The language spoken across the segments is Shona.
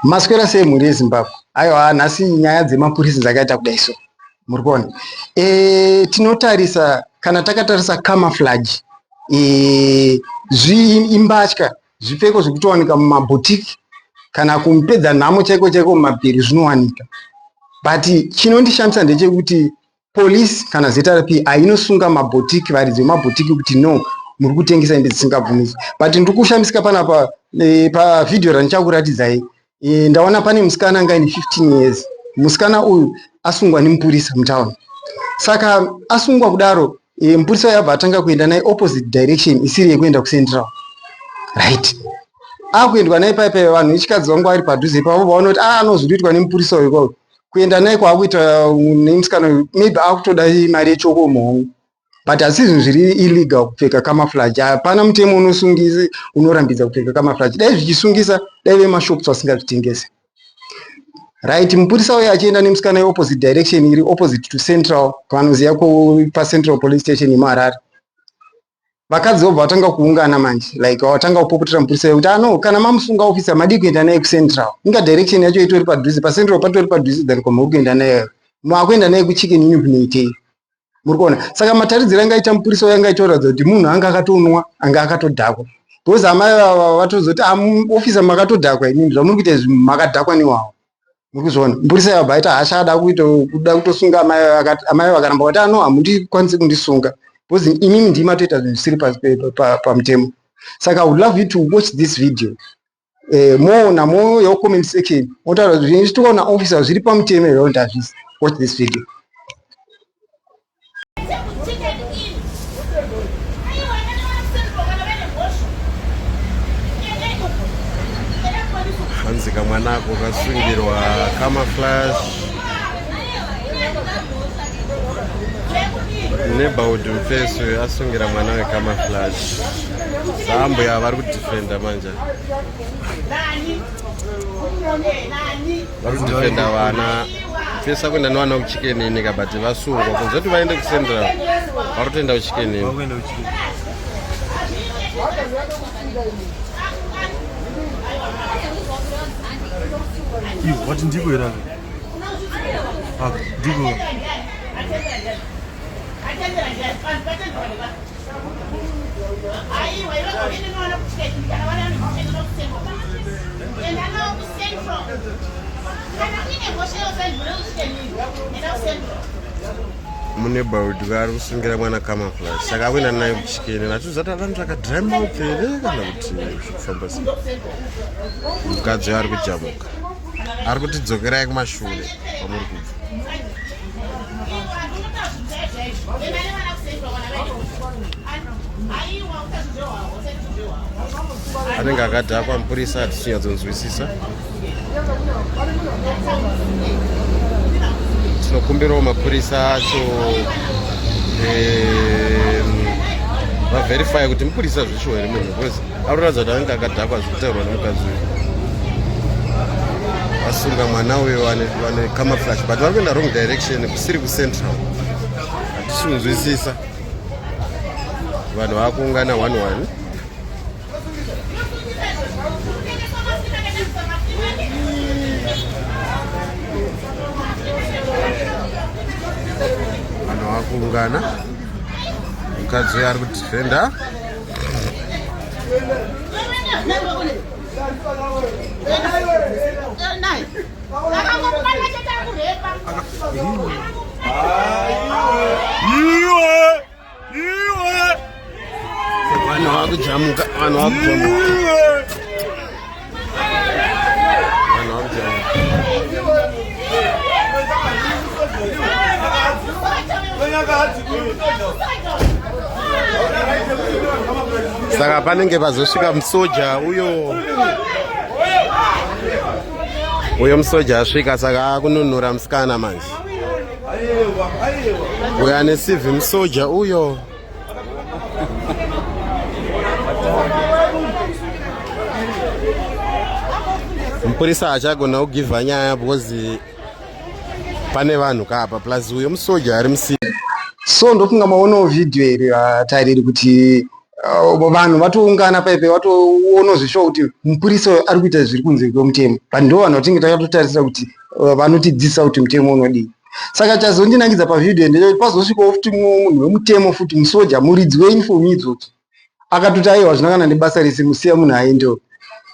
Maswera sei mhuri yeZimbabwe? Aiwa, nhasi nyaya dzemapurisi dzakaita kudai so. Muri kuona? Tinotarisa kana takatarisa camouflage imbatya zvipfeko zvikutowanika mumabhotiki kana kumupedza nhamo chaiko chaiko mumabheri zvinowanika. But chinondishamisa ndechekuti polisi kana ZRP hainosunga mabhotiki, varidzi vemabhotiki kuti no muri kutengesa hembe dzisingabvumirwi. But ndiri kushamisika panapa pavhidhio randichakuratidzai. Ndaona pane musikana anga ine 15 years. Musikana uyu asungwa nemupurisa mutauni. Saka asungwa kudaro, mupurisa yabva atanga kuenda naye opposite direction isiri yekuenda kuCentral. Right. Akuendwa naye paipai vanhu vechikadzi vangu vari padhuze pavo vaona kuti anozoitwa nemupurisa uyu kwavo. Kuenda naye kwaakuita nemusikana uyu maybe akutoda mari yechoko muhomwe. But hasi zvinhu zviri illegal kupfeka camouflage. Hapana mutemo unosungisa unorambidza kupfeka camouflage. Dai zvichisungisa dai vemashops vasingazvitengese. Right, mupurisa uyu achienda nemusikana yeopposite direction iri opposite to Central, vanoziva paCentral police station yemuHarare. Vakadzi vobva vatanga kuungana manje, like vatanga kupopotera mupurisa uyu kuti kana mamusunga officer madi kuenda naye kuCentral. Inga direction yacho itori padhuze, paCentral patori padhuze than kwamuri kuenda naye. Mwakuenda naye kuChicken Inn kunoitei. Muri kuona? Saka mataridziro angaita mupurisa uyu angaitoratidza kuti munhu anga akatonwa, anga akatodhakwa. Because amai vatozoti officer makatodhakwa inini zvamuri kuita izvi makadhakwa newawo. Mukuzviona? Mupurisa yabva aita hasha ada kuda kutosunga amai vakaramba kuti hamundikwanisi kundisunga. Because inini ndima toita zvinhu zvisiri pamutemo. Saka I would love you to watch this video. More na more your comment section. Otaura zvinhu zvitikaona officer zviri pamutemo here ndazvisi. Watch this video. Hanzika mwanako kasungirwa camouflage neighborhood mufeso asungira mwana we camouflage sambo ya vari kudifenda manje vari kudifenda vana fesa kuenda nevana kuChicken Inn kabati vasungwa kunzoti vaende kuCentral vari kutoenda kuChicken Inn. What ndiko era? Ndiko. Muneighborhood vari kusungira mwana camouflage saka akuenda naye kuChicken Inn achizoti vanhu zvakadhirama upfere kana kuti kufamba sei. Mukadzi uyu ari kujamuka ari kutidzokerai kumashure kwamuri kubva. Anenge akadhakwa mupurisa hatichinyadzonzwisisa. Tinokumbirawo mapurisa acho vaverify kuti mupurisa zvicho here munhu because arikuratidza kuti anenge akadhakwa zvekutaurwa nemukadzi uyu. Vasunga mwana uyu ane camouflage but vari kuenda wrong direction kusiri kuCentral. Hatichikunzwisisa. Vanhu vakuungana 1-1. Vanhu vakuungana. Mukadzi uyu ari kudifenda. Vanhu vakujamuka. Saka panenge pazosvika musoja uyo musoja asvika saka akununura musikana manje. Uyo ane CV musoja uyo. Mupurisa achagona kugivha nyaya because pane vanhu kapa plus uyo musoja ari musi. So ndofunga maonawo video iri atariri kuti vanhu vatoungana paipe vatoonozvishowa kuti mupurisa ari kuita zviri kunze kwemutemo but ndo vanhu vatinge takatotarisira kuti vanotidzidzisa kuti mutemo unodii. Saka chazondinangidza pavhidhiyo ndechoti pazosvikawo futi munhu wemutemo futi musoja muridzi weinifomu idzoti akatoti aiwa zvina kana nebasa rese musiya munhu aendewo.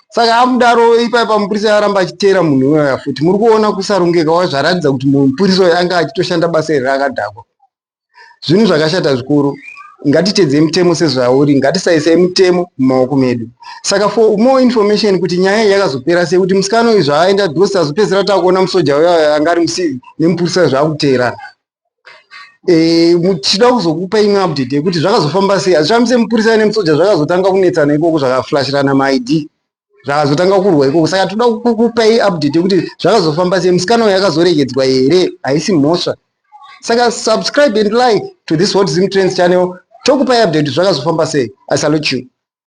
Saka amudaro ipaipa mupurisa aramba achiteera munhu uyoya futi muri kuona kusarongeka wazvaratidza kuti mupurisa uyo anga achitoshanda basa iri rakadhakwa. Zvinhu zvakashata zvikuru. Ngatitedzei mutemo sezvauri, ngatisaisei mutemo mumaoko medu. Saka for more information kuti nyaya iyi yakazopera sei, kuti musikana uyu zvaaenda dhosi azopedzera takuona musoja uyo anga ari musivi nemupurisa zvaakuteerana. Tichida kuzokupa imwe update yekuti zvakazofamba sei. Hazvifambi semupurisa nemusoja zvakazotanga kunetsana ikoko zvakaflashirana maID zvakazotanga kurwa ikoko. Saka toda kukupai update yekuti zvakazofamba sei, musikana uyu akazoregedzwa here, haisi mhosva. Saka subscribe and like to this What Zim Trends channel. Tokupai update zvakazofamba sei. I salute you.